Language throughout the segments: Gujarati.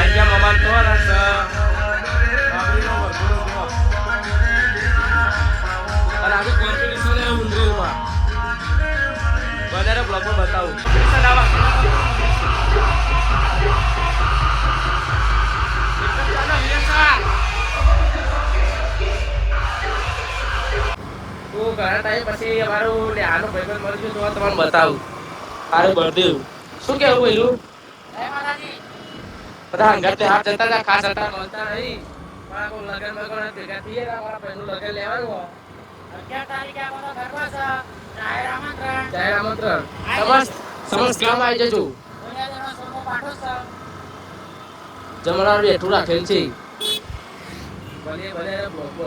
આજા મમાન તો રસ અને આજે કોમ્પિટિશન હે ઉંડરીમાં વધારે બ્લોગમાં બતાવું તો ઘણા ટાઈમ પછી અમારું આનો ભાઈબંધ મળ્યું તો તમને બતાવું સારું બળદેવ શું કેવું પહેલું બધા અંગતે હાથ જતા હતા ખાસ હતા મળતા નહીં મારા કોઈ લગન બગન ભેગા થઈએ મારા પહેલું લગન લેવાનું 11 તારીખે આપણો ગરબા છે જાહેર આમંત્રણ સમસ્ત ગામ આવી જજો જમણાનું બેઠું રાખેલ છે ભલે ભલે બ્લોક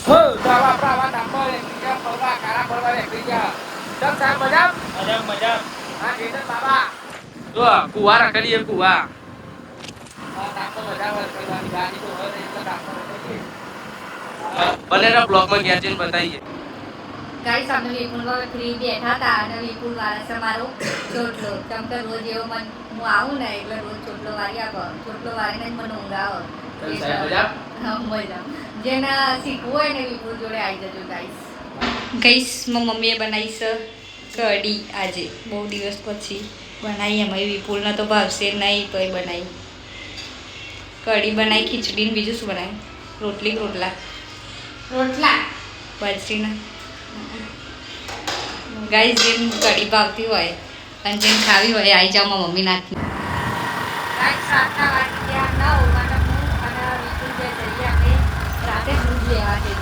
હો તો આપણા વાત આપો એકબીજા ફરવા કારા ફરવા એકબીજા સબ સાહેબ મજા મજા હા કેતન બાબા જો કુવા રાખેલી એ કુવા ભલે બ્લોગ માં ગયા છે બતાઈએ ગાઈસ અમે વિપુલમાં ફ્રી બેઠા હતા અને વિપુલ વાળા છે મારો ચોટલો કેમ કે રોજ એવો હું આવું ને એટલે રોજ ચોટલો વારી આપો ચોટલો વારીને જ મને ઊંઘ આવે હા મજા જેને શીખવું હોય ને વિપુલ જોડે આવી જજો ગાઈસ મમ્મીએ બનાવી છે કઢી આજે બહુ દિવસ પછી બનાવી અમારી વિપુલને તો ભાવશે નહીં તો એ બનાવી કઢી બનાવી ખીચડી ને બીજું શું બનાવ્યું રોટલા બાજરીના ગાઈસ જેમ કઢી ભાવતી હોય અને જેમ ખાવી હોય આવી જાવ મારા મમ્મી નાખી ગાઈસ 7 વાગ્યા 9 અને હું અને વિપુલ જે જઈએ આપણે રાતે દૂધ લેવા છે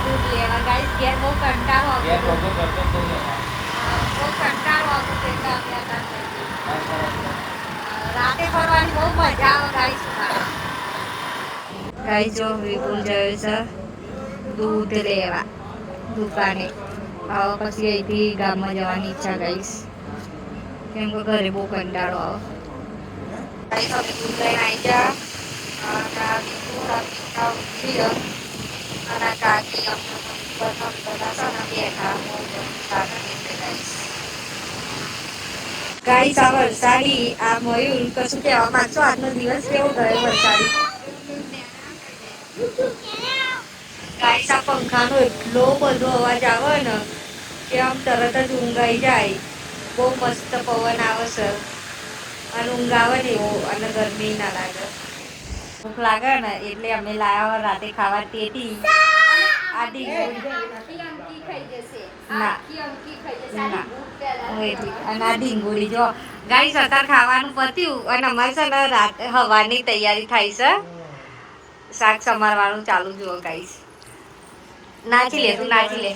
દૂધ લેવા ગાઈસ ઘેર બહુ કંટાળો આવતો રાતે ફરવાની બહુ મજા આવે ગાઈસ જો વિપુલ જયો છે દૂધ લેવા દુકાને આવા પછી અહીંથી ગામમાં જવાની ઈચ્છા ગાઈસ કેમ કે ઘરે બહુ કંટાળો આવે ગાઈસ અમે દૂધ લઈને આવી જા અને કાકી ગાઈસ આ વરસાદી આ મયુર કશું કહેવા માંગશો આજનો દિવસ કેવો ગયો વરસાદી ગાઈસ આ પંખાનો એટલો બધો અવાજ આવે ને કે આમ તરત જ ઊંઘ આવી જાય બહુ મસ્ત પવન આવે છે અને ઊંઘ આવે ને એવો અને ગરમી ના લાગે ભૂખ લાગે ને એટલે અમે લાવ્યા રાતે ખાવા ટેટી આ ઢીંગુડી જો ગાઈસ અત્યારે ખાવાનું પત્યું અને અમારે છે ને રાતે હવાની તૈયારી થાય છે શાક સમારવાનું ચાલુ જુઓ ગાઈસ નાચી લે તું નાચી લે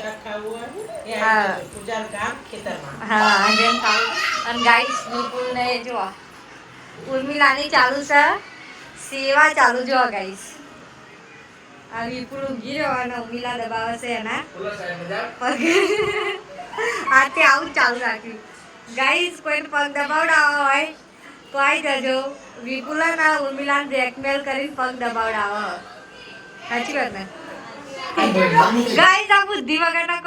હા જેમ ખાવું અને ગાઈસ વિપુલ ને જો ઉર્મિલાની ચાલુ છે સેવા ચાલુ જો ગાઈસ આ વિપુલ ઊંઘી રહ્યો અને ઉર્મિલા દબાવે છે એના આતે આવું ચાલુ રાખ્યું ગાઈસ કોઈને પગ દબાવડાવો હોય તો આવી જજો વિપુલ ના ઉર્મિલાને બ્લેકમેલ કરીને પગ દબાવડાવો સાચી વાત ને ગાઈસ આ બુદ્ધિ વગરના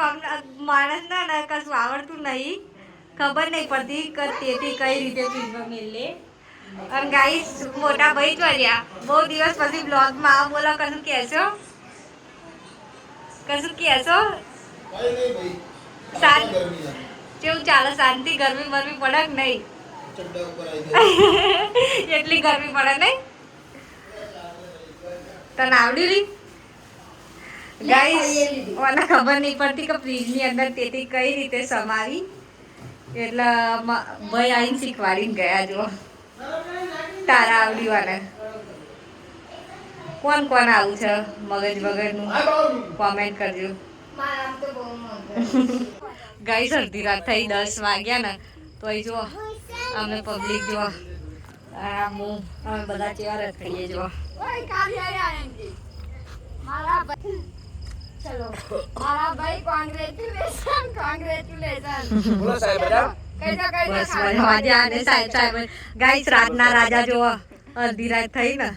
માણસ ના કશું આવડતું નહીં ખબર નહીં પડતી કે તેથી કઈ રીતે ફિલ્મ મેલે અને ગાઈસ મોટા ભાઈ જોયા બહુ દિવસ પછી બ્લોગમાં આવો બોલો કશું કહેશો કેવું ચાલે શાંતિ ગરમી બરમી પડે કે નહીં એટલી ગરમી પડે નહીં તને આવડી રહી ગાઈસ મને ખબર નહીં પડતી કે ફ્રીજની અંદર તેથી કઈ રીતે સમાવી એટલે ભાઈ આવીને શીખવાડીને ગયા જો તારા આવડી વાળા કોણ કોણ આવું છે મગજ વગરનું કોમેન્ટ કરજો ગાઈસ અડધી રાત થઈ 10 વાગ્યા ને તો જો અમે પબ્લિક જો અમે બધા ચેવા રખડીએ જો ચલો મારા ભાઈ કોંગ્રેચ્યુલેશન બોલો સાહેબ ગાઈસ રાતના રાજા જો અડધી રાત થઈ ને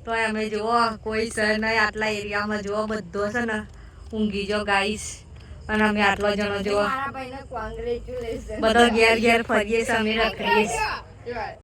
તો અમે જો કોઈ છે નહીં આટલા એરિયામાં જો બધો છે ને ઊંઘી જો ગાઈસ અને અમે આટલો જણો જો બધા ઘેર ઘેર ફરીએ છીએ અમે રખડીએ